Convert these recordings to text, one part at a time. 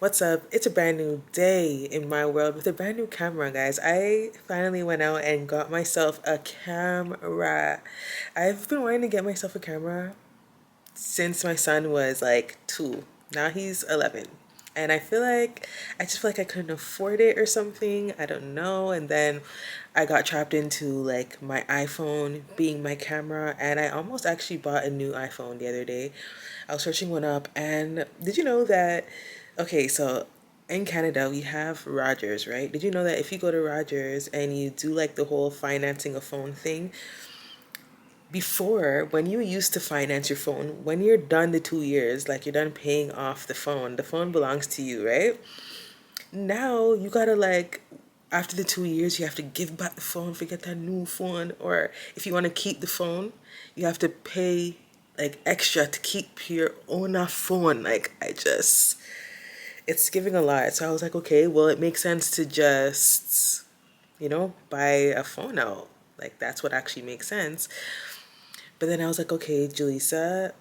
What's up? It's a brand new day in my world with a brand new camera, guys. I finally went out and got myself a camera. I've been wanting to get myself a camera since my son was like 2. Now he's 11. And I just feel like I couldn't afford it or something. I don't know. And then I got trapped into like my iPhone being my camera. And I almost actually bought a new iPhone the other day. I was searching one up. And did you know that? Okay, so in Canada, we have Rogers, right? Did you know that if you go to Rogers and you do like the whole financing a phone thing, before, when you used to finance your phone, when you're done the 2 years, like you're done paying off the phone belongs to you, right? Now you gotta like, after the 2 years, you have to give back the phone, forget that new phone, or if you want to keep the phone, you have to pay like extra to keep your own phone. It's giving a lot. So I was like, okay, well, it makes sense to just, buy a phone out. Like that's what actually makes sense. But then I was like, okay, Julissa,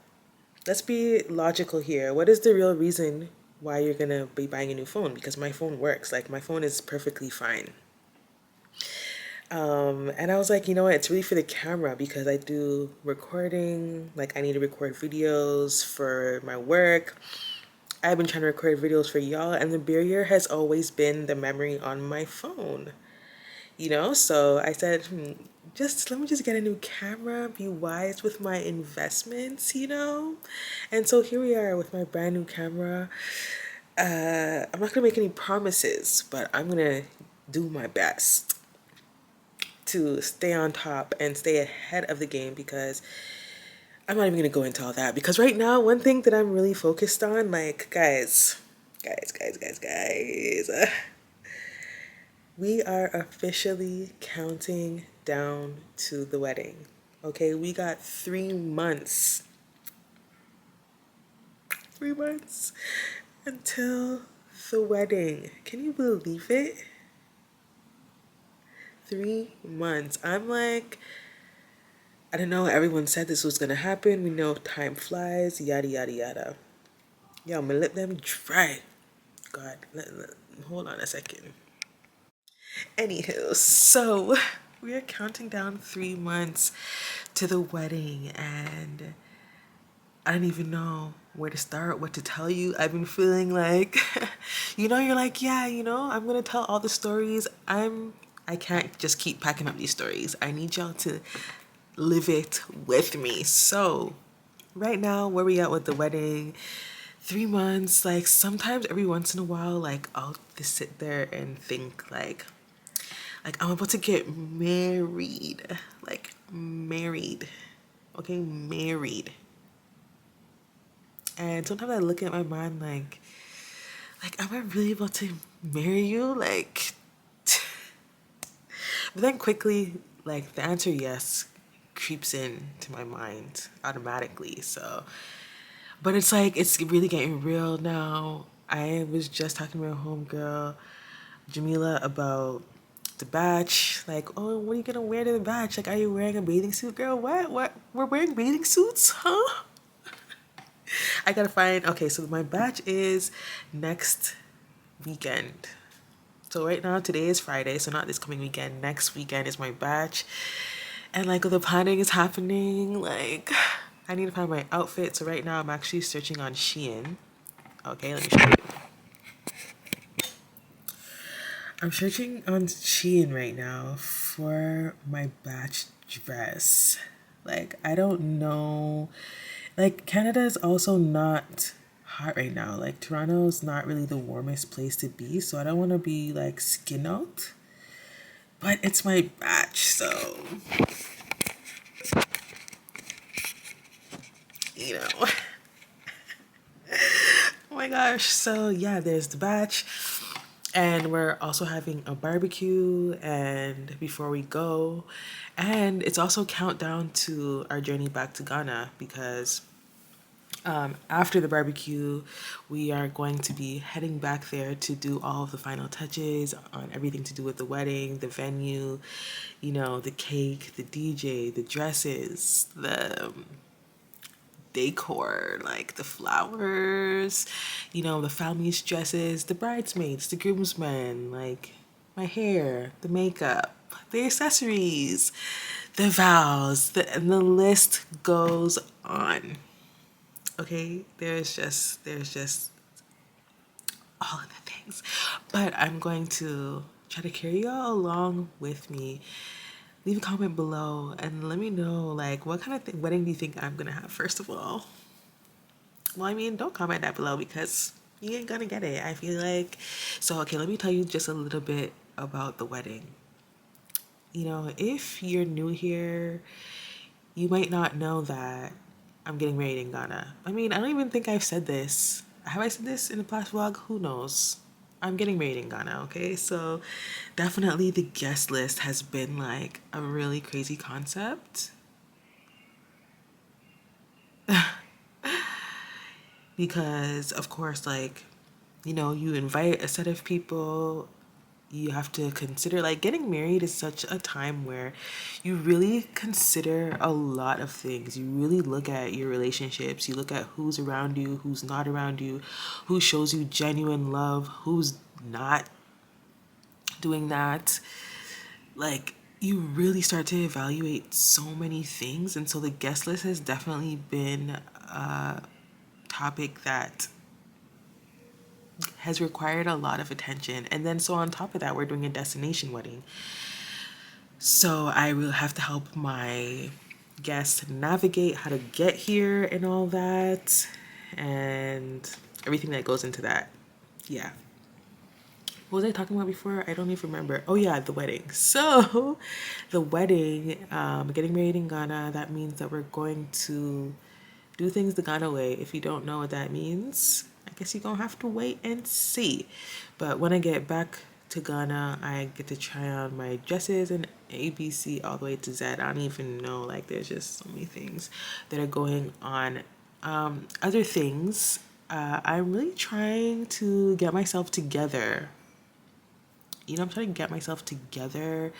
let's be logical here. What is the real reason why you're gonna be buying a new phone? Because my phone works. Like my phone is perfectly fine. And I was like, you know what? It's really for the camera because I do recording. Like I need to record videos for my work. I've been trying to record videos for y'all, and the barrier has always been the memory on my phone. So I said, just let me just get a new camera, be wise with my investments. And so here we are with my brand new camera. I'm not gonna make any promises, but I'm gonna do my best to stay on top and stay ahead of the game because I'm not even gonna go into all that because right now, one thing that I'm really focused on, like, guys, we are officially counting down to the wedding. Okay, we got 3 months. 3 months until the wedding. Can you believe it? 3 months. I'm like, I don't know. Everyone said this was gonna happen. We know time flies, yada, yada, yada. Yeah, I'm gonna let them dry. God, hold on a second. Anywho, so we are counting down 3 months to the wedding, and I don't even know where to start, what to tell you. I've been feeling like, you're like, yeah, I'm gonna tell all the stories. I can't just keep packing up these stories. I need y'all to live it with me. So, right now, where we at with the wedding? 3 months. Like sometimes, every once in a while, like I'll just sit there and think, like I'm about to get married, like married, okay, married. And sometimes I look at my mind like, am I really about to marry you? Like, but then quickly, like, the answer yes creeps in to my mind automatically. So, but it's like, it's really getting real now. I was just talking to my homegirl, Jamila, about the batch. Like, oh, what are you gonna wear to the batch? Like, are you wearing a bathing suit, girl? What? What? We're wearing bathing suits? Huh? I gotta find. Okay, so my batch is next weekend. So right now, today is Friday, so not this coming weekend. Next weekend is my batch, and like the planning is happening. Like, I need to find my outfit. So right now, I'm actually searching on Shein. Okay, let me show you. I'm searching on Shein right now for my batch dress. Like, I don't know. Like, Canada is also not hot right now. Like, Toronto's not really the warmest place to be, so I don't want to be like skin out. But it's my batch, so you know. Oh my gosh. So yeah, there's the batch. And we're also having a barbecue and before we go. And it's also countdown to our journey back to Ghana because after the barbecue, we are going to be heading back there to do all of the final touches on everything to do with the wedding, the venue, the cake, the DJ, the dresses, decor, like the flowers, the family's dresses, the bridesmaids, the groomsmen, like my hair, the makeup, the accessories, the vows, and the list goes on. Okay, there's just all of the things. But I'm going to try to carry y'all along with me. Leave a comment below and let me know, like, what kind of wedding do you think I'm gonna have, first of all? Well, I mean, don't comment that below because you ain't gonna get it, I feel like. So, okay, let me tell you just a little bit about the wedding. If you're new here, you might not know that I'm getting married in Ghana. I mean, I don't even think I've said this. Have I said this in the past vlog? Who knows? I'm getting married in Ghana, okay? So definitely the guest list has been like a really crazy concept. Because of course, like, you invite a set of people. You have to consider, like, getting married is such a time where you really consider a lot of things. You really look at your relationships. You look at who's around you, who's not around you, who shows you genuine love, who's not doing that. Like, you really start to evaluate so many things. And so the guest list has definitely been a topic that has required a lot of attention. And then so on top of that, we're doing a destination wedding. So I will have to help my guests navigate how to get here and all that and everything that goes into that. Yeah. What was I talking about before? I don't even remember. Oh yeah, the wedding. So the wedding, getting married in Ghana, that means that we're going to do things the Ghana way. If you don't know what that means, I guess you're gonna have to wait and see. But when I get back to Ghana, I get to try on my dresses and ABC all the way to Z. I don't even know, like, there's just so many things that are going on. Other things, I'm really trying to get myself together. I'm trying to get myself together.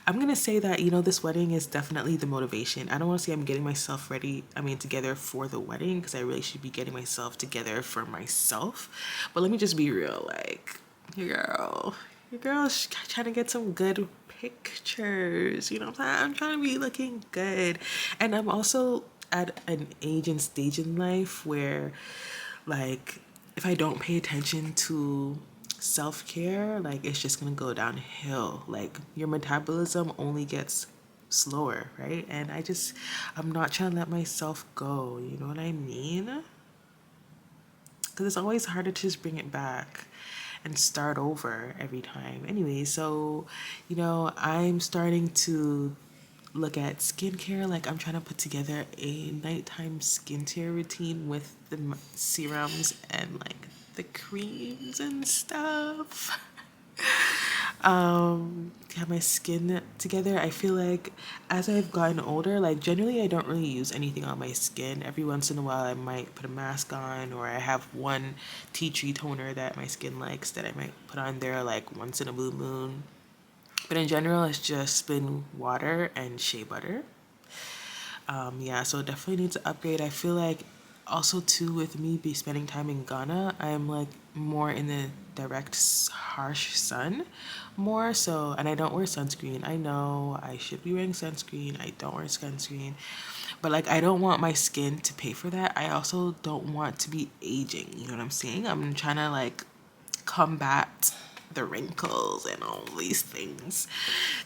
I'm gonna say that, this wedding is definitely the motivation. I don't want to say I'm getting myself ready, together for the wedding, because I really should be getting myself together for myself. But let me just be real, like, your girl's trying to get some good pictures. You know what I'm saying? I'm trying to be looking good. And I'm also at an age and stage in life where, like, if I don't pay attention to self-care, like, it's just gonna go downhill. Like, your metabolism only gets slower, right? And I'm not trying to let myself go, you know what I mean? Because it's always harder to just bring it back and start over every time. Anyway, so I'm starting to look at skincare. Like, I'm trying to put together a nighttime skincare routine with the serums and, like, the creams and stuff. Have my skin together. I feel like as I've gotten older, like, generally I don't really use anything on my skin. Every once in a while I might put a mask on, or I have one tea tree toner that my skin likes that I might put on there, like, once in a blue moon. But in general, it's just been water and shea butter. Yeah, so definitely need to upgrade. I feel like also too, with me be spending time in Ghana, I'm like more in the direct harsh sun more so, and I don't wear sunscreen. I know I should be wearing sunscreen. I don't wear sunscreen. But, like, I don't want my skin to pay for that. I also don't want to be aging. You know what I'm saying? I'm trying to, like, combat the wrinkles and all these things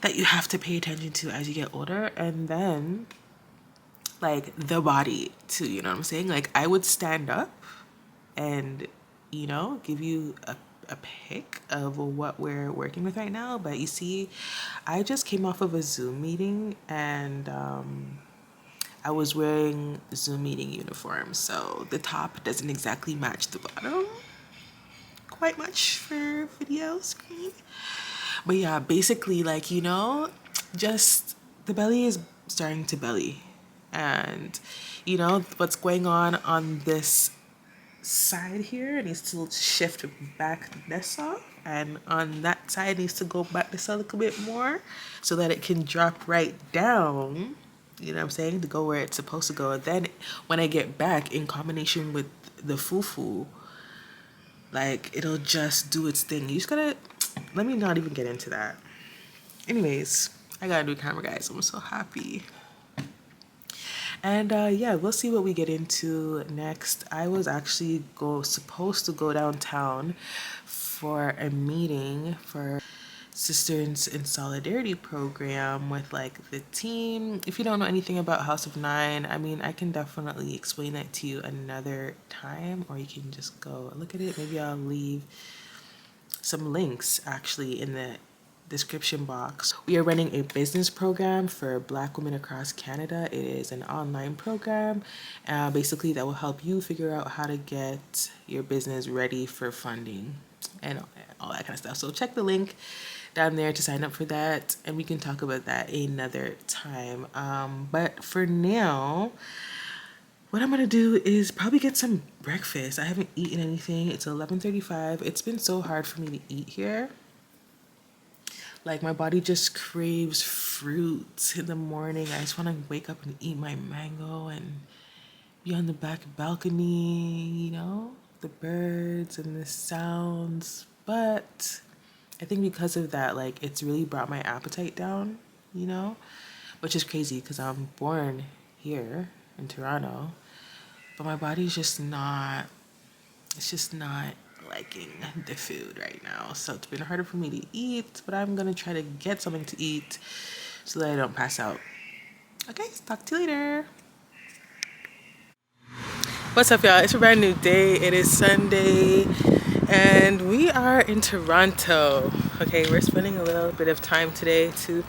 that you have to pay attention to as you get older. And then, like, the body too, you know what I'm saying? Like, I would stand up and, give you a pic of what we're working with right now. But you see, I just came off of a Zoom meeting, and I was wearing Zoom meeting uniform, so the top doesn't exactly match the bottom quite much for video screen. But yeah, basically, like, just the belly is starting to belly. And, what's going on this side here needs to shift back this off. And on that side needs to go back this a little bit more so that it can drop right down. You know what I'm saying? To go where it's supposed to go. And then when I get back, in combination with the fufu, like it'll just do its thing. You just gotta, let me not even get into that. Anyways, I got a new camera, guys. I'm so happy. And yeah, we'll see what we get into next. I was actually supposed to go downtown for a meeting for Sisters in Solidarity program with like the team. If you don't know anything about House of Nine, I mean, I can definitely explain that to you another time, or you can just go look at it. Maybe I'll leave some links actually in the description box. We are running a business program for Black women across Canada. It is an online program, basically that will help you figure out how to get your business ready for funding and all that kind of stuff. So check the link down there to sign up for that, and we can talk about that another time. But for now, what I'm gonna do is probably get some breakfast. I haven't eaten anything. It's 11:35. It's been so hard for me to eat here. Like my body just craves fruit in the morning. I just want to wake up and eat my mango and be on the back balcony, you know, the birds and the sounds. But I think because of that, like it's really brought my appetite down, you know, which is crazy because I'm born here in Toronto, but my body's just not, it's just not liking the food right now. So it's been harder for me to eat, but I'm gonna try to get something to eat so that I don't pass out. Okay, talk to you later. What's up, y'all? It's a brand new day. It is Sunday and we are in Toronto. Okay, we're spending a little bit of time today to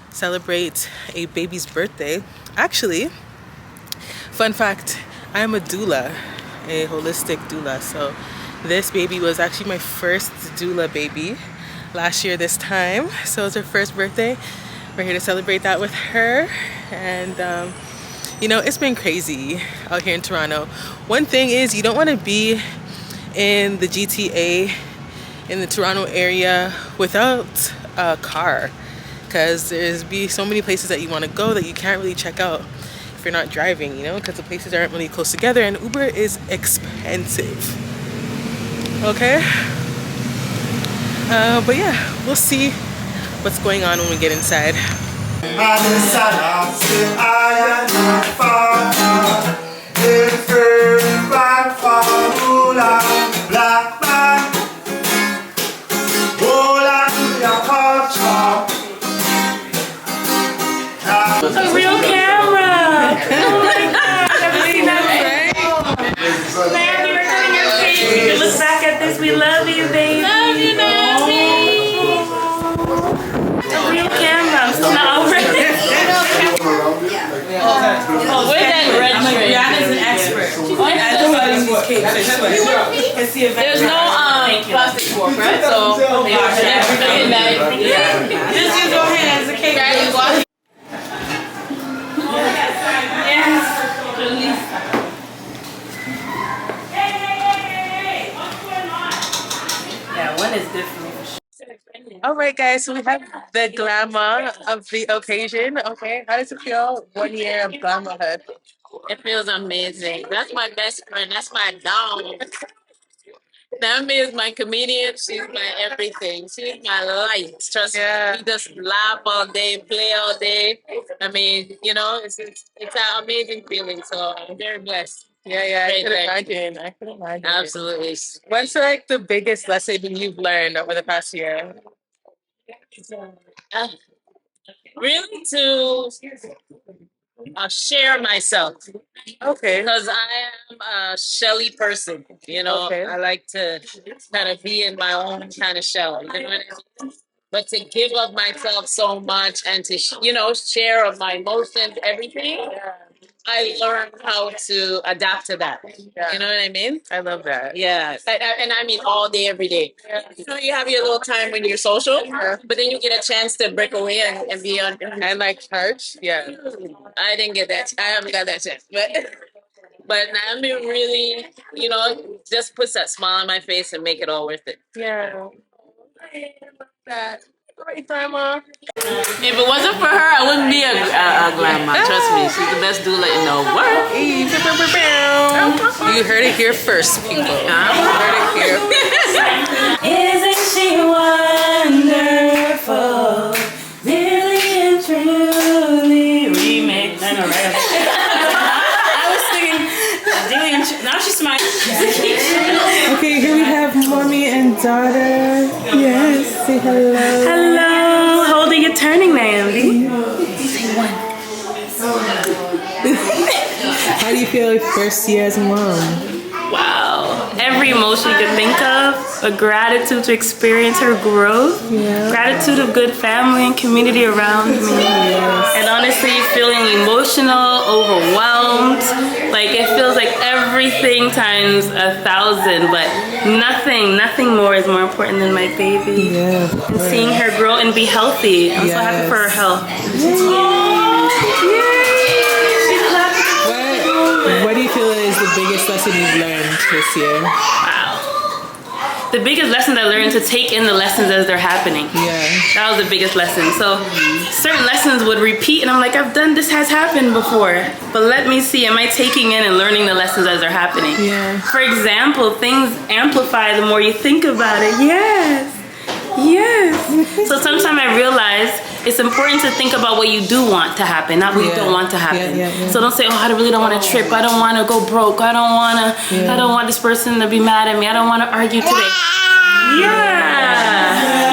celebrate a baby's birthday. Actually, fun fact, I am a doula, a holistic doula. So this baby was actually my first doula baby last year this time. So it's her first birthday. We're here to celebrate that with her. And you know, it's been crazy out here in Toronto. One thing is you don't want to be in the GTA, in the Toronto area without a car, because there's so many places that you want to go that you can't really check out if you're not driving, you know, because the places aren't really close together and Uber is expensive. Okay, but yeah, we'll see what's going on when we get inside. A real camera! Oh my god, I've never seen that before. Naomi, we're cutting your face. You can look back at this. We love you, baby. Love you, Naomi. A real camera. I'm still not over it. Oh, where's that red shirt? Rihanna's an expert. There's no plastic fork, right? So, just use your hands. The cake. Yeah, one is good for me. All right, guys, so we have the glamour of the occasion. Okay, how does it feel? 1 year of glamourhood. It feels amazing. That's my best friend. That's my dog. Naomi is my comedian. She's my everything. She's my life. Trust me. We just laugh all day, play all day. I mean, you know, it's an amazing feeling. So I'm very blessed. Yeah, I could imagine. I could imagine. Absolutely. What's like the biggest lesson you've learned over the past year? Uh, really to share myself. Okay. Because I am a shelly person, you know. Okay. I like to kind of be in my own kind of shell. You know what I mean? But to give of myself so much and to, you know, share of my emotions, everything, I learned how to adapt to that. Yeah. You know what I mean? I love that. Yeah. And I mean all day, every day. Yeah. You know, you have your little time when you're social, but then you get a chance to break away and be on. And like church? Yeah. I didn't get that. I haven't got that chance. But Naomi really, you know, just puts that smile on my face and make it all worth it. Yeah. I love that. Great grandma. If it wasn't for her, I wouldn't be a grandma. Trust me, she's the best doula in the world. You heard it here first, people. You heard it here first. Isn't she wonderful? Really and truly remake. I know, right? I was thinking, really and now she's smiling. Okay, here we have mommy and daughter. Yes, say hello. Hello. Holding your turning, Naomi. How do you feel like first year as a mom? Wow. Every emotion you could think of, a gratitude to experience her growth, gratitude of good family and community around me, and honestly feeling emotional, overwhelmed. Like it feels like everything times 1,000, but nothing more is more important than my baby. Yeah. And seeing her grow and be healthy. I'm so happy for her health. What do you feel is the biggest lesson you've learned this year? Wow. The biggest lesson I learned to take in the lessons as they're happening. Yeah. That was the biggest lesson. So certain lessons would repeat and I'm like, this has happened before. But let me see, am I taking in and learning the lessons as they're happening? Yeah. For example, things amplify the more you think about it. Yes. So sometimes I realize it's important to think about what you do want to happen, not what you don't want to happen. So don't say, oh, I really don't want to trip. I don't want to go broke. I don't want this person to be mad at me. I don't want to argue today.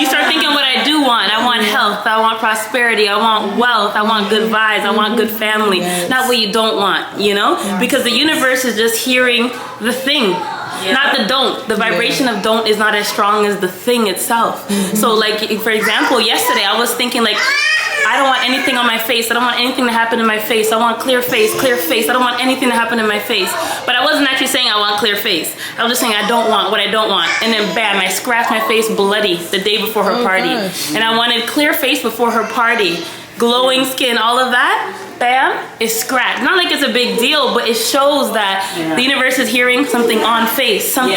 You start thinking what I do want. I want health. I want prosperity. I want wealth. I want good vibes. I want good family. Not what you don't want, you know? Because the universe is just hearing the thing. Not the don't. The vibration of don't is not as strong as the thing itself. So like, for example, yesterday I was thinking like, I don't want anything on my face. I don't want anything to happen in my face. I want clear face. I don't want anything to happen in my face. But I wasn't actually saying I want clear face. I was just saying I don't want what I don't want. And then bam, I scratched my face bloody the day before her party. And I wanted clear face before her party. Glowing skin, all of that. Bam, is scratched. Not like it's a big deal, but it shows that the universe is hearing something on face, on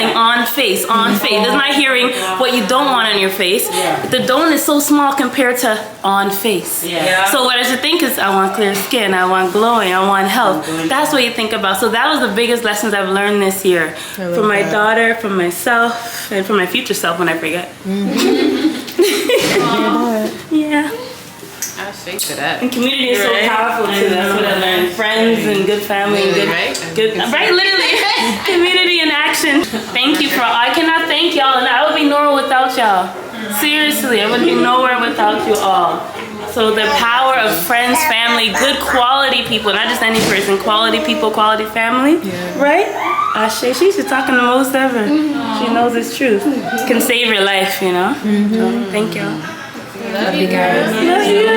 face. It's not hearing what you don't want on your face. The don't is so small compared to on face. So what I should think is, I want clear skin, I want glowing, I want health. That's what you think about. So that was the biggest lessons I've learned this year. From my daughter, from myself, and from my future self when I forget. I shake to that. And community is so powerful too. That's what I learned. Friends and good family and good, literally. Community in action. Thank you for all. I cannot thank y'all, and I would be nowhere without y'all. Seriously, I would be nowhere without you all. So the power of friends, family, good quality people, not just any person, quality people, quality family, right? Ashe, she's talking the most ever. She knows it's truth. Can save your life, you know? So, thank y'all. Love you guys. Love you.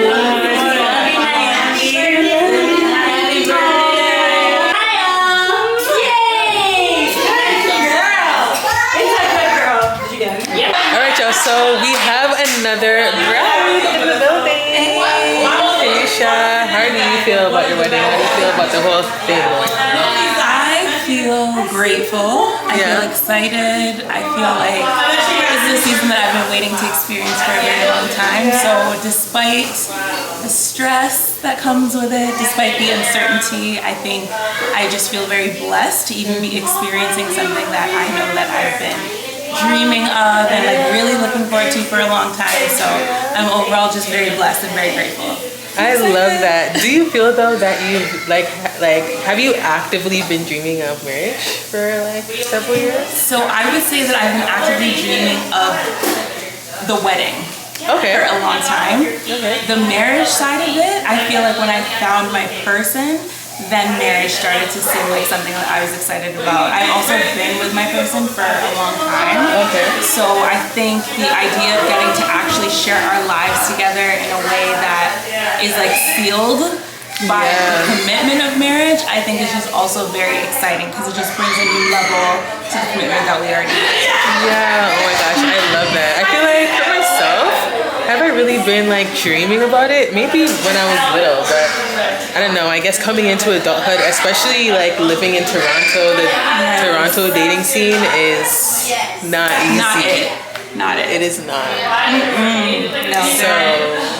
Alright, y'all, so we have another bride in the building. Aisha, how do you feel about your wedding? How do you feel about the whole thing going on? I feel grateful. I feel excited. I feel like this is a season that I've been waiting to experience for a very long time. So despite the stress that comes with it, despite the uncertainty, I think I just feel very blessed to even be experiencing something that I know that I've been dreaming of and like really looking forward to for a long time. So I'm overall just very blessed and very grateful. I love that. Do you feel though that you like have you actively been dreaming of marriage for like several years? So I would say that I've been actively dreaming of the wedding for a long time. The marriage side of it, I feel like when I found my person, then marriage started to seem like something that I was excited about. I've also been with my person for a long time. So I think the idea of getting to actually share our lives together in a way that is like sealed by the commitment of marriage, I think is just also very exciting because it just brings a new level to the commitment that we already have. Yeah, oh my gosh, I love that. I feel like for myself, have I really been like dreaming about it? Maybe when I was little, but I don't know, I guess coming into adulthood, especially like living in Toronto, the Toronto dating scene is not easy. not it. It is not. No, so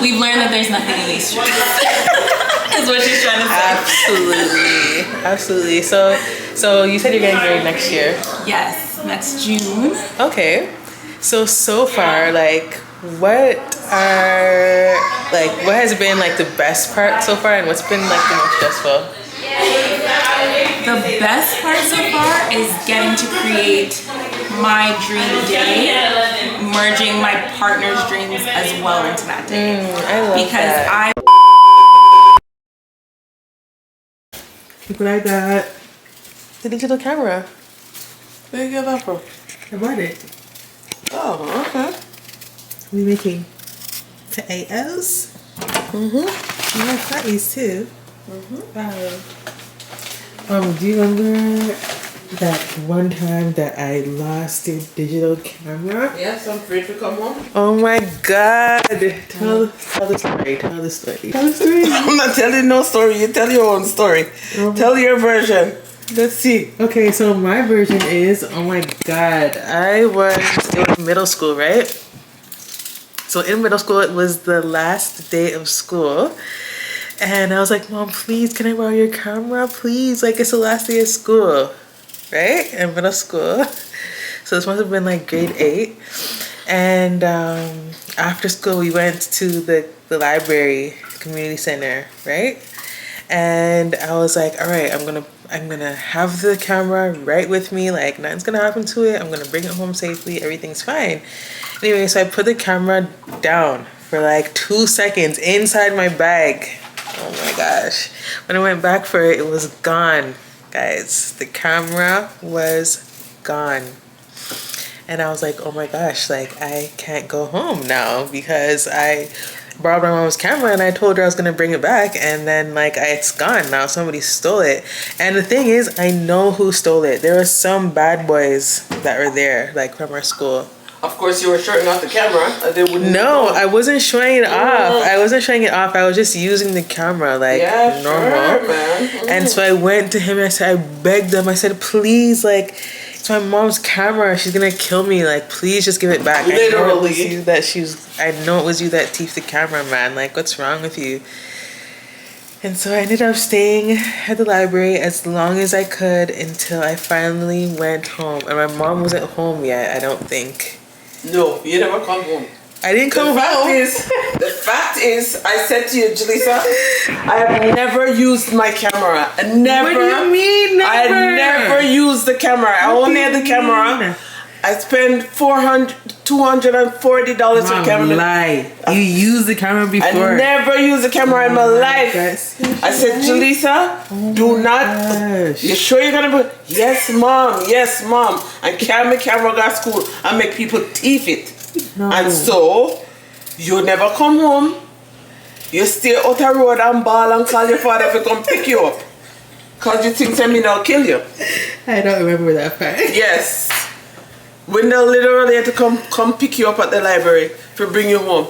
we've learned that there's nothing in these streets. Is what she's trying to say. Absolutely. So you said you're getting married next year. Yes, next June. Okay. So far, like, what has been like the best part so far, and what's been like the most stressful? The best part so far is getting to create my dream day, merging my partner's dreams as well into that day. I love because that. Look what I got. The digital camera. Where did you get that from? I bought it. Oh, okay. We making potatoes. You like fries too. Wow. Do you remember that one time that I lost the digital camera? Yes, I'm free to come home. Oh my God! Tell the story. Tell the story. Tell the story. I'm not telling no story. You tell your own story. Tell your version. Let's see. Okay, so my version is, oh my God. I was in middle school, right? So in middle school, it was the last day of school. And I was like, Mom, please, can I borrow your camera? Please, like, it's the last day of school, right? In middle school. So this must have been like grade 8. And after school, we went to the library, community center, right? And I was like, all right, I'm gonna have the camera right with me. Like, nothing's gonna happen to it. I'm gonna bring it home safely. Everything's fine. Anyway, so I put the camera down for like 2 seconds inside my bag. Oh my gosh. When I went back for it, it was gone, guys. The camera was gone. And I was like, oh my gosh, like, I can't go home now because I borrowed my mom's camera and I told her I was gonna bring it back, and then like it's gone now. Somebody stole it. And the thing is, I know who stole it. There were some bad boys that were there, like from our school. Of course, you were showing off the camera. They wouldn't No, I wasn't showing it off. I wasn't showing it off. I was just using the camera like normal. Sure, man. And so I went to him and I begged him. I said, please, like, it's my mom's camera. She's gonna kill me. Like, please just give it back. Literally. I know it was you that thieved the camera, man. Like, what's wrong with you? And so I ended up staying at the library as long as I could until I finally went home. And my mom wasn't home yet, I don't think. No, you never come home. I didn't come home. The fact is, I said to you, Julissa, I have never used my camera. Never. What do you mean never? I never used the camera. I only had the camera. I spent $240 for camera. Lie. You used the camera before. I never used the camera in my life. I said, Julissa, do not. You sure you're gonna put? Yes, mom. Yes, mom. I carry my camera to school and make people thief it. No. And so you never come home. You stay out the road and ball and call your father to come pick you up. Cause you think me now kill you. I don't remember that part. Yes. When they literally had to come pick you up at the library to bring you home.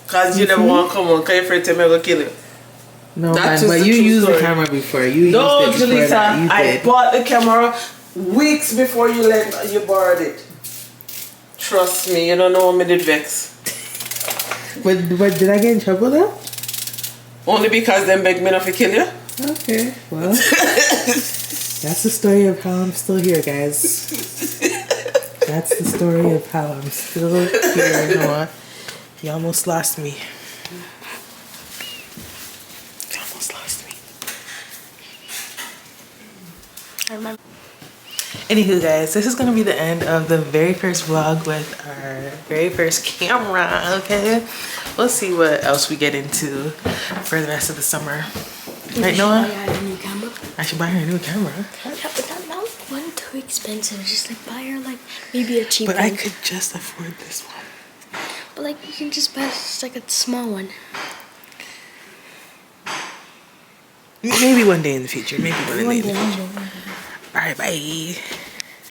Cause you never want to come home because you're afraid to me go kill you. No, man, but you used the camera before. You used it before Julissa, that. You I did. bought the camera weeks before you borrowed it. Trust me, you don't know how me did vex. But did I get in trouble though? Only because them beg me not to kill you. Okay, well, that's the story of how I'm still here, guys. That's the story of how I'm still here. You know what? You almost lost me. You almost lost me. I remember. Anywho, guys, this is gonna be the end of the very first vlog with our very first camera. Okay, we'll see what else we get into for the rest of the summer. Right, Noah? I should buy her a new camera. Yeah, but that one too expensive. Just like buy her like maybe a cheap But one. I could just afford this one. But like you can just buy just like a small one. Maybe one day in the future. Maybe one day in the future. One day. All right, bye.